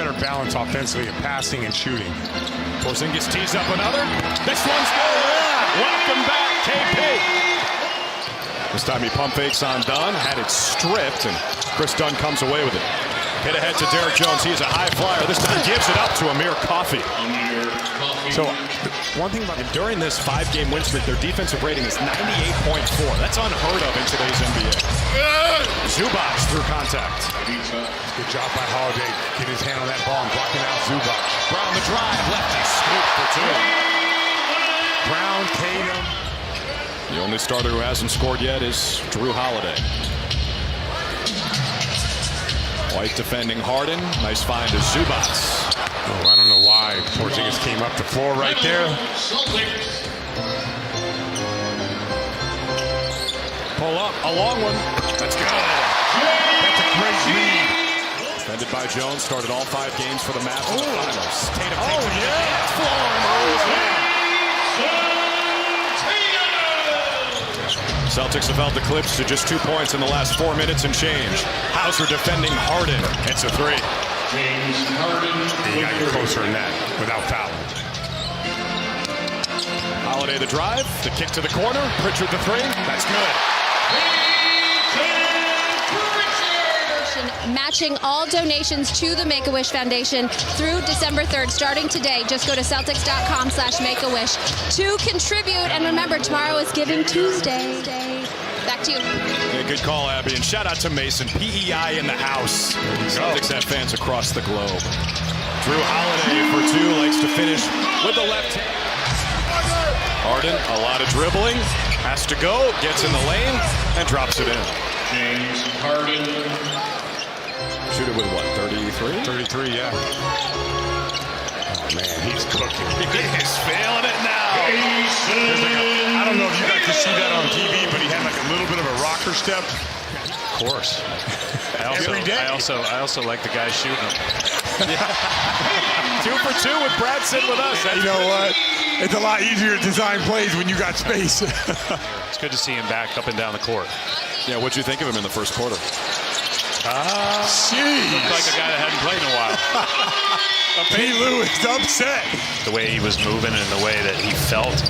better balance offensively of passing and shooting. Porzingis tees up another. This one's good. Welcome back, KP. This time he pump fakes on Dunn, had it stripped, and Chris Dunn comes away with it. Hit ahead to Derek Jones. He is a high flyer. This time gives it up to Amir Coffey. So one thing about during this 5-game win streak, their defensive rating is 98.4. That's unheard of in today's NBA. Zubac through contact. Good job by Holiday. Get his hand on that ball and blocking out Zubac. Brown the drive. Lefty scoop for 2. Brown, Tatum. The only starter who hasn't scored yet is Drew Holiday. White defending Harden. Nice find to Zubac. Oh, I don't know why Porzingis came up the floor right there. Pull up, a long one. That's good. That's a great lead. Defended by Jones. Started all 5 games for the Mavs in the finals. Tatum Oh, takes it. yeah. It's flowing. Celtics have held the Clips to just 2 points in the last 4 minutes and change. Hauser defending Harden. It's a 3. You got to get closer than that without fouling. Holiday the drive. The kick to the corner. Pritchard the 3. That's good. Matching all donations to the Make-A-Wish Foundation through December 3rd. Starting today, just go to Celtics.com/Make-A-Wish to contribute. And remember, tomorrow is Giving Tuesday. Back to you. Yeah, good call, Abby. And shout out to Mason. PEI in the house. Celtics have fans across the globe. Drew Holiday for 2. Likes to finish with the left hand. Harden, a lot of dribbling. Has to go. Gets in the lane and drops it in. James Harden. Shoot it with what, 33? 33, yeah. Oh, man, he's cooking. He's failing it now. I don't know if you guys can see that on TV, but he had like a little bit of a rocker step. Of course. Every day. I also like the guy shooting them. 2 for 2 with Brad sitting with us. You know what? It's a lot easier to design plays when you got space. It's good to see him back up and down the court. Yeah, what'd you think of him in the first quarter? Jeez. Looked like a guy that hadn't played in a while. P. Lewis upset. The way he was moving and the way that he felt,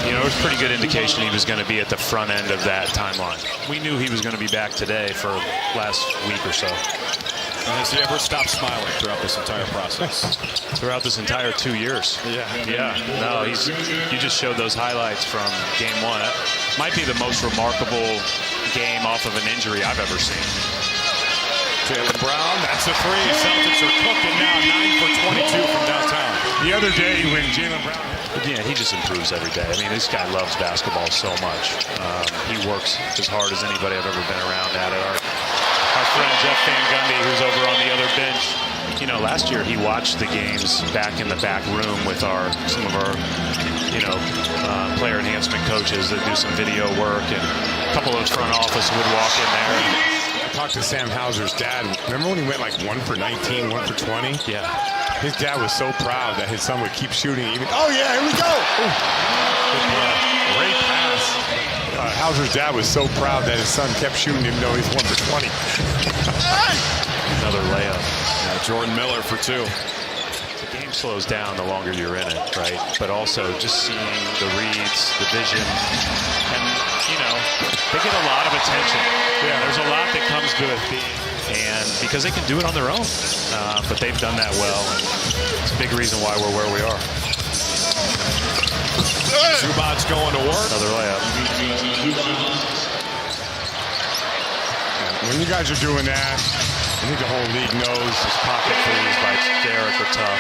it was a pretty good indication he was going to be at the front end of that timeline. We knew he was going to be back today for last week or so. And has he ever stopped smiling throughout this entire process? Throughout this entire 2 years. Yeah. No, you just showed those highlights from game 1. That might be the most remarkable game off of an injury I've ever seen. Jaylen Brown, that's a 3. Celtics are cooking now, 9 for 22 from downtown. The other day when Jaylen Brown... Yeah, he just improves every day. I mean, this guy loves basketball so much. He works as hard as anybody I've ever been around at it. Our friend Jeff Van Gundy, who's over on the other bench, last year he watched the games back in the back room with some of our player enhancement coaches that do some video work, and a couple of front office would walk in there. I talked to Sam Hauser's dad. Remember when he went like 1 for 19, 1 for 20? Yeah. His dad was so proud that his son would keep shooting. Even oh yeah, here we go! Great pass. Hauser's dad was so proud that his son kept shooting even though he's 1 for 20. Another layup. Jordan Miller for 2. The game slows down the longer you're in it, right? But also just seeing the reads, the vision, and they get a lot of attention. Yeah, there's a lot that comes to it, and because they can do it on their own, but they've done that well, and it's a big reason why we're where we are. Zubac's going to work. Another layup. When you guys are doing that, I think the whole league knows. His pocket threes by Derek are tough.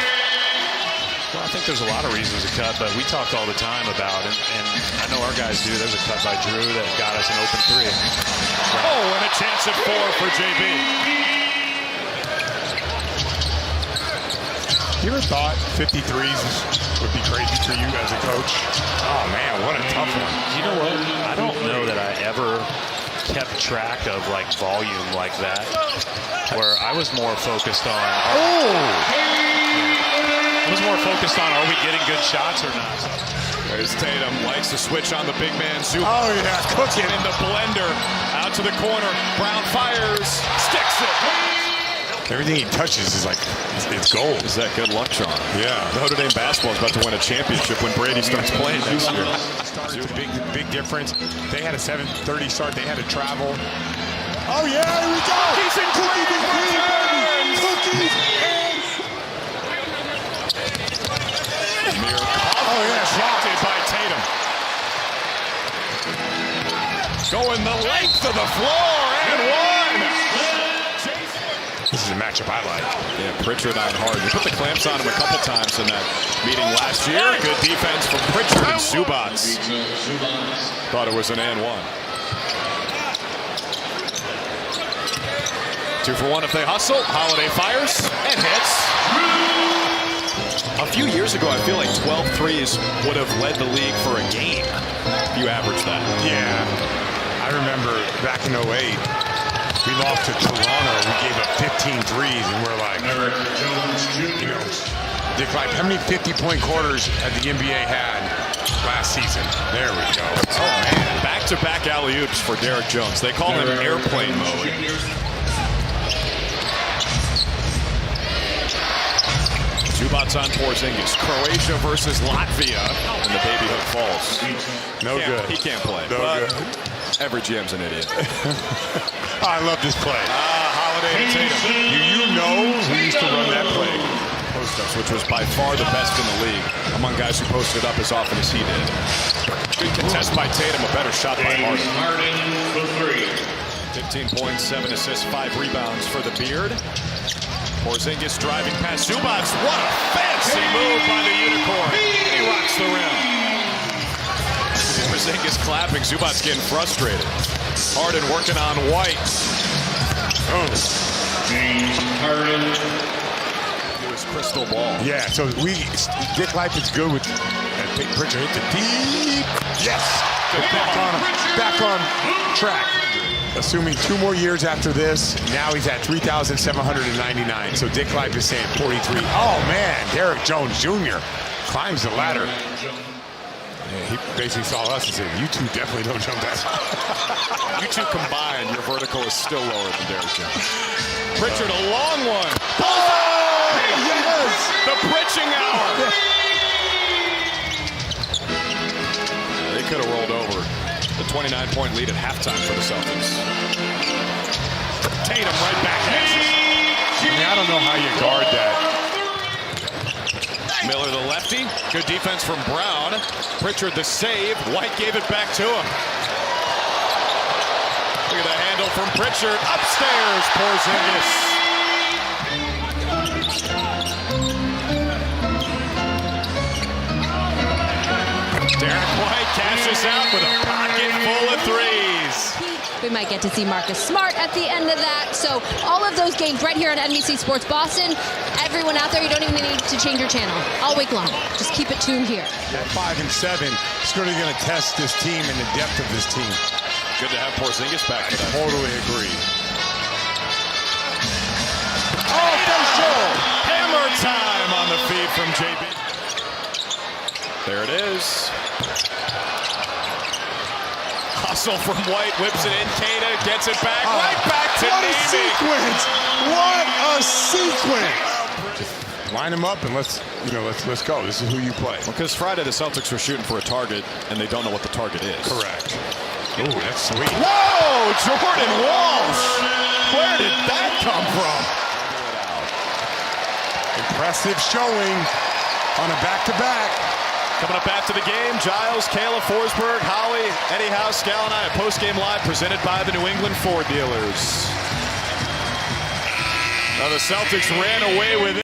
Well, I think there's a lot of reasons to cut, but we talked all the time about it, and I know our guys do. There's a cut by Drew that got us an open 3. Oh, and a chance at 4 for JB. You ever thought 53s would be crazy for you as a coach? Oh man, what a tough one. You know what? I don't know that I ever kept track of volume like that, where I was more focused on are we getting good shots or not? There's Tatum, likes to switch on the big man. Oh yeah, cooking in the blender, out to the corner. Brown fires, sticks it. Everything he touches is like, it's gold. Is that good luck, Sean? Yeah. Notre Dame basketball is about to win a championship when Brady starts playing next year. Big difference. They had a 7:30 start. They had to travel. Oh, yeah, here we go. He's in cookies and cream, baby. Cookies and... Oh, yeah. Rejected by Tatum. Going the length of the floor and one. This is a matchup I like. Yeah, Pritchard on hard. They put the clamps on him a couple times in that meeting last year. Good defense from Pritchard and Subats. Thought it was an and one. 2 for 1 if they hustle. Holiday fires and hits. A few years ago, I feel like 12 threes would have led the league for a game. If you average that. Yeah. I remember back in 08, we lost to Toronto. We gave up 15 threes, and we're like, you know, Dick, like, how many 50-point quarters had the NBA had last season? There we go. Oh, man. Back-to-back alley-oops for Derek Jones. They call him airplane mode. Subats on Porzingis. Croatia versus Latvia. And the baby hook falls. No good. He can't play. No good. Every GM's an idiot. I love this play. Holiday and Tatum. You know who used to run that play? Post-ups, which was by far the best in the league among guys who posted up as often as he did. Good contest by Tatum, a better shot by Harden. Harden for 3. 15 points, 7 assists, 5 rebounds for the Beard. Porzingis driving past Subats. What a fancy move by the Unicorn. He rocks the rim. Porzingis clapping. Subats getting frustrated. Harden working on White. Oh. James Harden. It was crystal ball. Yeah, so Dick Life is good with Pritchard hit the deep. Yes. Back on track. Assuming 2 more years after this, now he's at 3,799. So Dick Life is saying 43. Oh, man, Derek Jones Jr. climbs the ladder. Yeah, he basically saw us and said, you two definitely don't jump that. You two combined, your vertical is still lower than Derek Jones. Pritchard, a long one. Oh, yes! The Pritching hour. They could have rolled over. The 29-point lead at halftime for the Celtics. Tatum right back at you. I mean, I don't know how you guard that. Miller the lefty. Good defense from Brown. Pritchard the save. White gave it back to him. Look at the handle from Pritchard. Upstairs, Porzingis. Derek White cashes out with a pocket full of threes. We might get to see Marcus Smart at the end of that. So all of those games right here on NBC Sports Boston. Everyone out there, you don't even need to change your channel all week long. Just keep it tuned here. At 5 and 7, it's really going to test this team and the depth of this team. Good to have Porzingis back for that. Totally agree. Oh, for sure. Hammer time on the feed from JB. There it is. Hustle from White, whips it in. Cada gets it back, right back to what Navy. A sequence! What a sequence! Just line them up and let's go. This is who you play. Because Friday the Celtics were shooting for a target and they don't know what the target is. Correct. Ooh, that's sweet. Whoa, Jordan Walsh! Where did that come from? Impressive showing on a back-to-back. Coming up after the game, Giles, Kayla, Forsberg, Holly, Eddie House, Scal, and I, a post-game live presented by the New England Ford dealers. Now the Celtics ran away with it.